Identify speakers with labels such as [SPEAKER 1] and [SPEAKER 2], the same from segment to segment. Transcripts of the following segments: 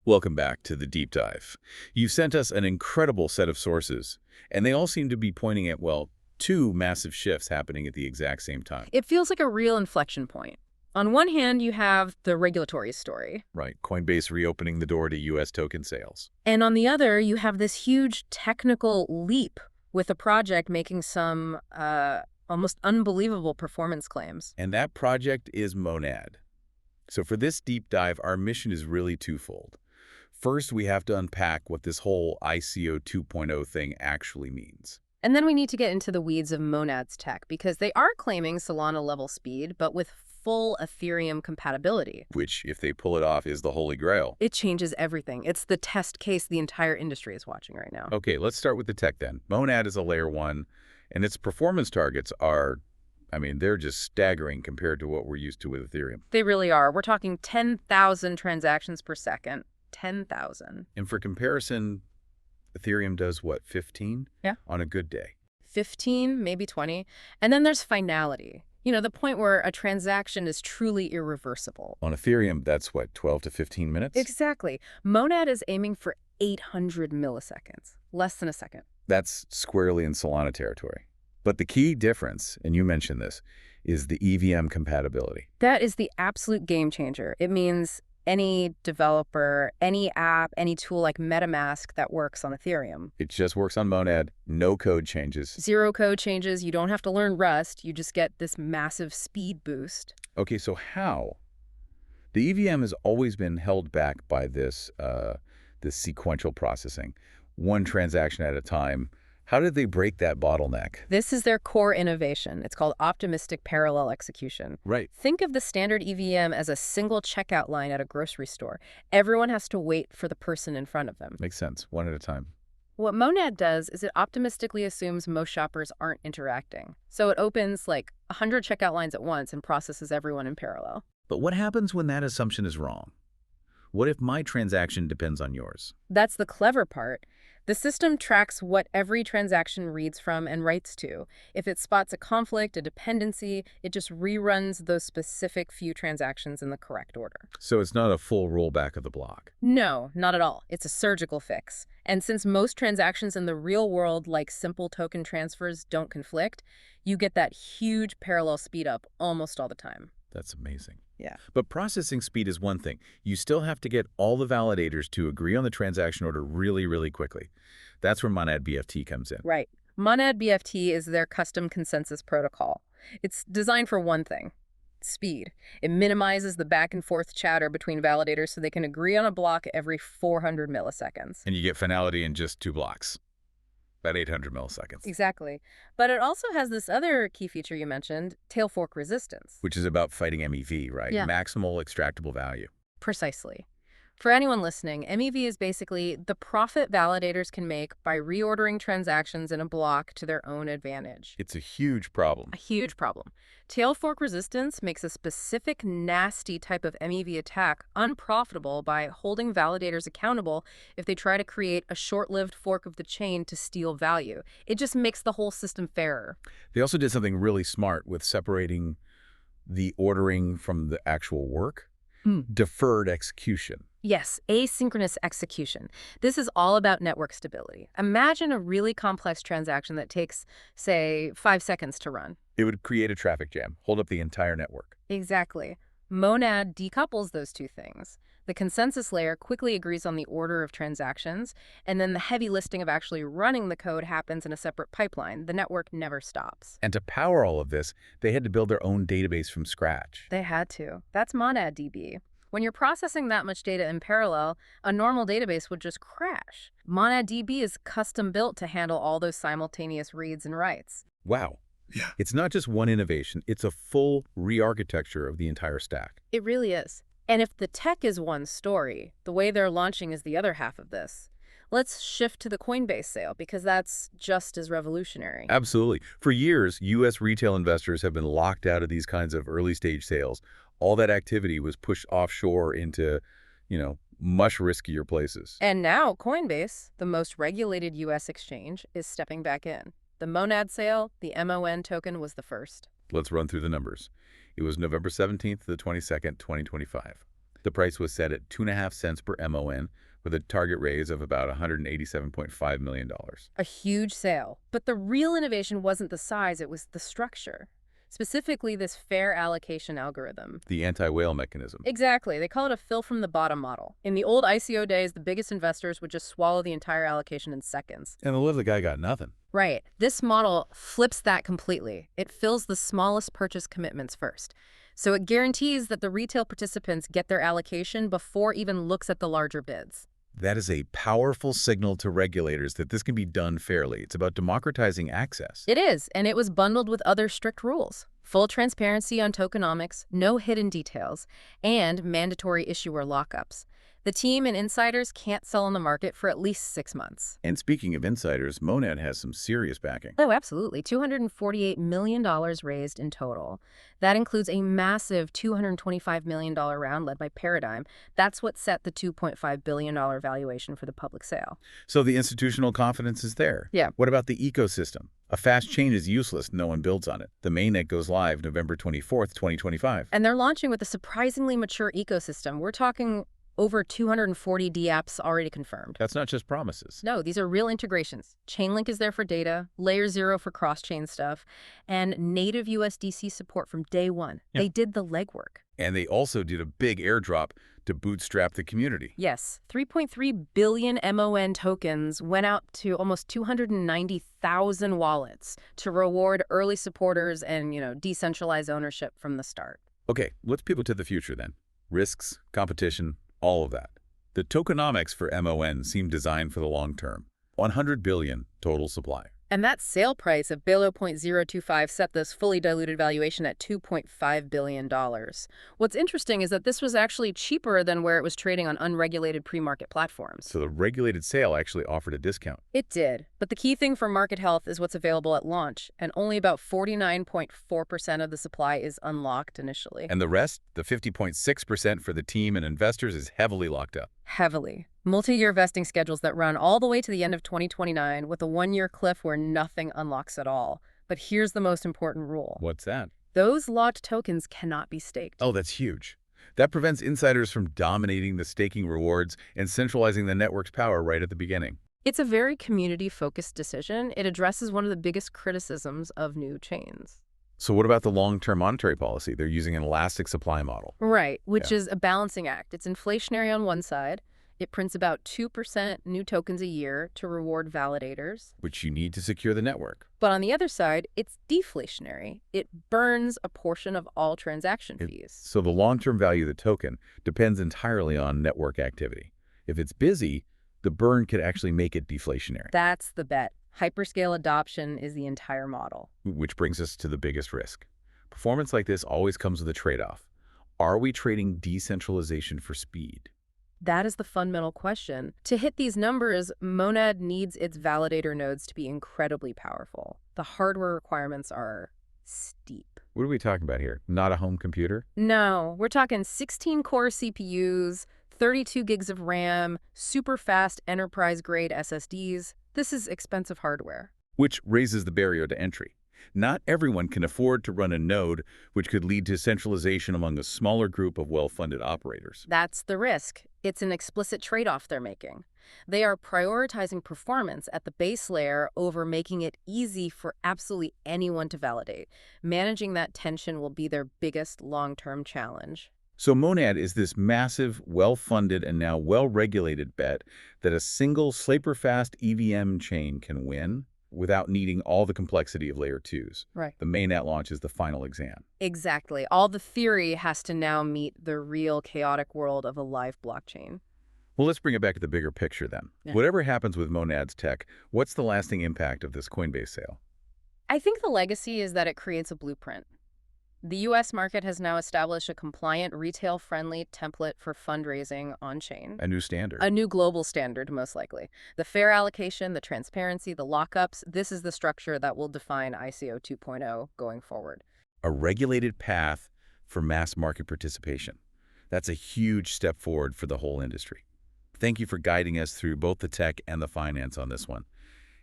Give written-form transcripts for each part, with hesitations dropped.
[SPEAKER 1] Welcome back to the deep dive. You've sent us an incredible set of sources, and they all seem to be pointing at, well, two massive shifts happening at the exact same time.
[SPEAKER 2] It feels like a real inflection point. On one hand, you have the regulatory story.
[SPEAKER 1] Right, Coinbase reopening the door to U.S. token sales.
[SPEAKER 2] And on the other, you have this huge technical leap with a project making some almost unbelievable performance claims.
[SPEAKER 1] And that project is Monad. So for this deep dive, our mission is really twofold. First, we have to unpack what this whole ICO 2.0 thing actually means.
[SPEAKER 2] And then we need to get into the weeds of Monad's tech, because they are claiming Solana-level speed, but with full Ethereum compatibility.
[SPEAKER 1] Which, if they pull it off, is the holy grail.
[SPEAKER 2] It changes everything. It's the test case the entire industry is watching right now.
[SPEAKER 1] Okay, let's start with the tech then. Monad is a layer 1, and its performance targets are, they're just staggering compared to what we're used to with Ethereum.
[SPEAKER 2] They really are. We're talking 10,000 transactions per second. 10,000.
[SPEAKER 1] And for comparison, Ethereum does what, 15?
[SPEAKER 2] Yeah.
[SPEAKER 1] On a good day.
[SPEAKER 2] 15, maybe 20. And then there's finality. You know, the point where a transaction is truly irreversible.
[SPEAKER 1] On Ethereum, that's what, 12 to 15 minutes?
[SPEAKER 2] Exactly. Monad is aiming for 800 milliseconds, less than a second.
[SPEAKER 1] That's squarely in Solana territory. But the key difference, and you mentioned this, is the EVM compatibility.
[SPEAKER 2] That is the absolute game changer. It means any developer, any app, any tool like MetaMask that works on Ethereum.
[SPEAKER 1] It just works on Monad, no code changes.
[SPEAKER 2] Zero code changes, you don't have to learn Rust, you just get this massive speed boost.
[SPEAKER 1] Okay, so how? The EVM has always been held back by this sequential processing, one transaction at a time. How did they break that bottleneck?
[SPEAKER 2] This is their core innovation. It's called optimistic parallel execution.
[SPEAKER 1] Right.
[SPEAKER 2] Think of the standard EVM as a single checkout line at a grocery store. Everyone has to wait for the person in front of them.
[SPEAKER 1] Makes sense. One at a time.
[SPEAKER 2] What Monad does is it optimistically assumes most shoppers aren't interacting. So it opens like 100 checkout lines at once and processes everyone in parallel.
[SPEAKER 1] But what happens when that assumption is wrong? What if my transaction depends on yours?
[SPEAKER 2] That's the clever part. The system tracks what every transaction reads from and writes to. If it spots a conflict, a dependency, it just reruns those specific few transactions in the correct order.
[SPEAKER 1] So it's not a full rollback of the block?
[SPEAKER 2] No, not at all. It's a surgical fix. And since most transactions in the real world, like simple token transfers, don't conflict, you get that huge parallel speed up almost all the time.
[SPEAKER 1] That's amazing.
[SPEAKER 2] Yeah.
[SPEAKER 1] But processing speed is one thing. You still have to get all the validators to agree on the transaction order really, really quickly. That's where Monad BFT comes in.
[SPEAKER 2] Right. Monad BFT is their custom consensus protocol. It's designed for one thing: speed. It minimizes the back and forth chatter between validators so they can agree on a block every 400 milliseconds.
[SPEAKER 1] And you get finality in just 2 blocks. About 800 milliseconds.
[SPEAKER 2] Exactly. But it also has this other key feature you mentioned, tail fork resistance.
[SPEAKER 1] Which is about fighting MEV, right?
[SPEAKER 2] Yeah.
[SPEAKER 1] Maximal extractable value.
[SPEAKER 2] Precisely. For anyone listening, MEV is basically the profit validators can make by reordering transactions in a block to their own advantage.
[SPEAKER 1] It's a huge problem.
[SPEAKER 2] A huge problem. Tail fork resistance makes a specific nasty type of MEV attack unprofitable by holding validators accountable if they try to create a short-lived fork of the chain to steal value. It just makes the whole system fairer.
[SPEAKER 1] They also did something really smart with separating the ordering from the actual work. Deferred execution.
[SPEAKER 2] Yes, asynchronous execution. This is all about network stability. Imagine a really complex transaction that takes, say, 5 seconds to run.
[SPEAKER 1] It would create a traffic jam, hold up the entire network.
[SPEAKER 2] Exactly. Monad decouples those two things. The consensus layer quickly agrees on the order of transactions, and then the heavy lifting of actually running the code happens in a separate pipeline. The network never stops.
[SPEAKER 1] And to power all of this, they had to build their own database from scratch.
[SPEAKER 2] They had to. That's MonadDB. When you're processing that much data in parallel, a normal database would just crash. MonadDB is custom built to handle all those simultaneous reads and writes.
[SPEAKER 1] Wow. Yeah. It's not just one innovation, it's a full re-architecture of the entire stack.
[SPEAKER 2] It really is. And if the tech is one story, the way they're launching is the other half of this. Let's shift to the Coinbase sale, because that's just as revolutionary.
[SPEAKER 1] Absolutely. For years, U.S. retail investors have been locked out of these kinds of early-stage sales. All that activity was pushed offshore into, much riskier places.
[SPEAKER 2] And now Coinbase, the most regulated U.S. exchange, is stepping back in. The Monad sale, the MON token, was the first.
[SPEAKER 1] Let's run through the numbers. It was November 17th to the 22nd, 2025. The price was set at 2.5 cents per MON, with a target raise of about $187.5 million.
[SPEAKER 2] A huge sale. But the real innovation wasn't the size, it was the structure. Specifically, this fair allocation algorithm.
[SPEAKER 1] The anti-whale mechanism.
[SPEAKER 2] Exactly. They call it a fill from the bottom model. In the old ICO days, the biggest investors would just swallow the entire allocation in seconds.
[SPEAKER 1] And the little guy got nothing.
[SPEAKER 2] Right. This model flips that completely. It fills the smallest purchase commitments first. So it guarantees that the retail participants get their allocation before even looks at the larger bids.
[SPEAKER 1] That is a powerful signal to regulators that this can be done fairly. It's about democratizing access.
[SPEAKER 2] It is, and it was bundled with other strict rules. Full transparency on tokenomics, no hidden details, and mandatory issuer lockups. The team and insiders can't sell on the market for at least 6 months.
[SPEAKER 1] And speaking of insiders, Monad has some serious backing.
[SPEAKER 2] Oh, absolutely. $248 million raised in total. That includes a massive $225 million round led by Paradigm. That's what set the $2.5 billion valuation for the public sale.
[SPEAKER 1] So the institutional confidence is there.
[SPEAKER 2] Yeah.
[SPEAKER 1] What about the ecosystem? A fast chain is useless. No one builds on it. The mainnet goes live November 24th, 2025.
[SPEAKER 2] And they're launching with a surprisingly mature ecosystem. We're talking over 240 dApps already confirmed.
[SPEAKER 1] That's not just promises.
[SPEAKER 2] No, these are real integrations. Chainlink is there for data, Layer 0 for cross-chain stuff, and native USDC support from day one.
[SPEAKER 1] Yeah.
[SPEAKER 2] They did the legwork.
[SPEAKER 1] And they also did a big airdrop to bootstrap the community.
[SPEAKER 2] Yes, 3.3 billion MON tokens went out to almost 290,000 wallets to reward early supporters and, decentralized ownership from the start.
[SPEAKER 1] Okay, let's pivot to the future then. Risks, competition, all of that. The tokenomics for MON seem designed for the long term. 100 billion total supply.
[SPEAKER 2] And that sale price of below 0.025 set this fully diluted valuation at $2.5 billion. What's interesting is that this was actually cheaper than where it was trading on unregulated pre-market platforms.
[SPEAKER 1] So the regulated sale actually offered a discount.
[SPEAKER 2] It did. But the key thing for market health is what's available at launch, and only about 49.4% of the supply is unlocked initially.
[SPEAKER 1] And the rest, the 50.6% for the team and investors, is heavily locked up.
[SPEAKER 2] Heavily. Multi-year vesting schedules that run all the way to the end of 2029 with a 1-year cliff where nothing unlocks at all. But here's the most important rule.
[SPEAKER 1] What's that?
[SPEAKER 2] Those locked tokens cannot be staked.
[SPEAKER 1] Oh, that's huge. That prevents insiders from dominating the staking rewards and centralizing the network's power right at the beginning.
[SPEAKER 2] It's a very community-focused decision. It addresses one of the biggest criticisms of new chains.
[SPEAKER 1] So what about the long-term monetary policy? They're using an elastic supply model.
[SPEAKER 2] Right, which is a balancing act. It's inflationary on one side. It prints about 2% new tokens a year to reward validators.
[SPEAKER 1] Which you need to secure the network.
[SPEAKER 2] But on the other side, it's deflationary. It burns a portion of all transaction fees.
[SPEAKER 1] So the long-term value of the token depends entirely on network activity. If it's busy, the burn could actually make it deflationary.
[SPEAKER 2] That's the bet. Hyperscale adoption is the entire model.
[SPEAKER 1] Which brings us to the biggest risk. Performance like this always comes with a trade-off. Are we trading decentralization for speed?
[SPEAKER 2] That is the fundamental question. To hit these numbers, Monad needs its validator nodes to be incredibly powerful. The hardware requirements are steep.
[SPEAKER 1] What are we talking about here? Not a home computer?
[SPEAKER 2] No, we're talking 16-core CPUs, 32 gigs of RAM, super fast enterprise-grade SSDs. This is expensive hardware.
[SPEAKER 1] Which raises the barrier to entry. Not everyone can afford to run a node, which could lead to centralization among a smaller group of well-funded operators.
[SPEAKER 2] That's the risk. It's an explicit trade-off they're making. They are prioritizing performance at the base layer over making it easy for absolutely anyone to validate. Managing that tension will be their biggest long-term challenge.
[SPEAKER 1] So Monad is this massive, well-funded, and now well-regulated bet that a single Slaper-fast EVM chain can win without needing all the complexity of Layer 2s.
[SPEAKER 2] Right.
[SPEAKER 1] The mainnet launch is the final exam.
[SPEAKER 2] Exactly. All the theory has to now meet the real chaotic world of a live blockchain.
[SPEAKER 1] Well, let's bring it back to the bigger picture then.
[SPEAKER 2] Yeah.
[SPEAKER 1] Whatever happens with Monad's tech, what's the lasting impact of this Coinbase sale?
[SPEAKER 2] I think the legacy is that it creates a blueprint. The U.S. market has now established a compliant, retail-friendly template for fundraising on-chain.
[SPEAKER 1] A new standard.
[SPEAKER 2] A new global standard, most likely. The fair allocation, the transparency, the lockups, this is the structure that will define ICO 2.0 going forward.
[SPEAKER 1] A regulated path for mass market participation. That's a huge step forward for the whole industry. Thank you for guiding us through both the tech and the finance on this one.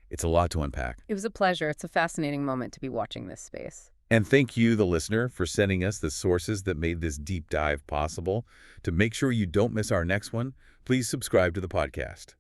[SPEAKER 1] It's a lot to unpack.
[SPEAKER 2] It was a pleasure. It's a fascinating moment to be watching this space.
[SPEAKER 1] And thank you, the listener, for sending us the sources that made this deep dive possible. To make sure you don't miss our next one, please subscribe to the podcast.